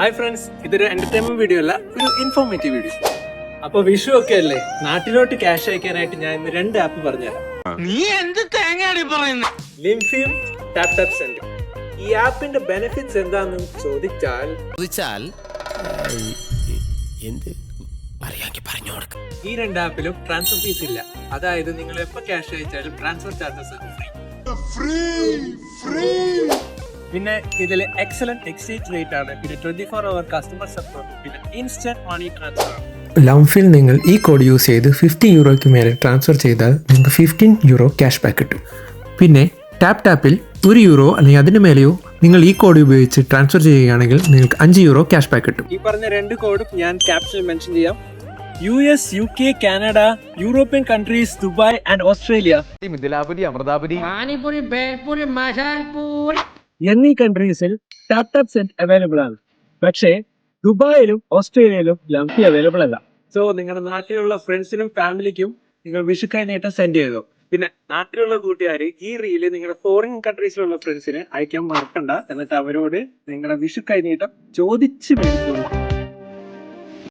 Hi friends, ഇതൊരു entertainment video അല്ല, ഒരു ഇൻഫോർമേറ്റീവ് വീഡിയോ. അപ്പൊ വിഷു ഒക്കെ അല്ലേ, നാട്ടിലോട്ട് ക്യാഷ് അയക്കാനായിട്ട് ഞാൻ ഇന്ന് 2 ആപ്പ് പറഞ്ഞുതരാം. നീ എന്ത് തേങ്ങയാണ് പറയുന്നത്? ലിംഫിയും ടാപ് ടാപ് സെൻഡും. ഈ ആപ്പിന്റെ ബെനിഫിറ്റ്സ് എന്താണെന്ന് ചോദിച്ചാൽ ഈ 2 ആപ്പിലും ട്രാൻസ്ഫർ ഫീസ് ഇല്ല. അതായത് നിങ്ങൾ എപ്പോ ക്യാഷ് അയച്ചാലും ട്രാൻസ്ഫർ ചാർജസ് ഫ്രീ. പിന്നെ ഇതിൽ എക്സലന്റ് എക്സ്ചേഞ്ച് റേറ്റ് ആണ്. പിന്നെ 24 അവർ കസ്റ്റമർ സപ്പോർട്ട്, പിന്നെ ഇൻസ്റ്റന്റ് മണി ട്രാൻസ്ഫർ ആണ്. ലംഫിൽ നിങ്ങൾ ഈ കോഡ് യൂസ് ചെയ്ത് €50 മേലെ ട്രാൻസ്ഫർ ചെയ്താൽ നിങ്ങൾക്ക് €15 ക്യാഷ് ബാക്ക് കിട്ടും. പിന്നെ ടാപ്പിൽ €1 അല്ലെങ്കിൽ അതിന് മേലെയോ നിങ്ങൾ ഈ കോഡ് ഉപയോഗിച്ച് ട്രാൻസ്ഫർ ചെയ്യുകയാണെങ്കിൽ നിങ്ങൾക്ക് €5 ക്യാഷ് ബാക്ക് കിട്ടും. ഈ പറഞ്ഞ 2 കോഡും ഞാൻ ക്യാപ്ഷനിൽ മെൻഷൻ ചെയ്യാം. US, UK, Canada, European countries, Dubai and Australia എന്നീ കൺട്രീസിൽ ടാപ് ടാപ് സെൻഡ് അവൈലബിൾ ആണ്. പക്ഷേ ദുബായിലും ഓസ്ട്രേലിയയിലും ലംഫി അവൈലബിൾ അല്ല. സോ നിങ്ങളുടെ നാട്ടിലുള്ള ഫ്രണ്ട്സിനും ഫാമിലിക്കും നിങ്ങൾ വിഷു കൈനീട്ടം സെൻഡ് ചെയ്തു. പിന്നെ നാട്ടിലുള്ള കൂട്ടുകാർ ഈ റീല് നിങ്ങളുടെ ഫോറിൻ കൺട്രീസിലുള്ള ഫ്രണ്ട്സിന് അയക്കാൻ മറക്കണ്ട. എന്നിട്ട് അവരോട് നിങ്ങളുടെ വിഷു കൈനീട്ടം ചോദിച്ച് മേടിച്ചോളൂ.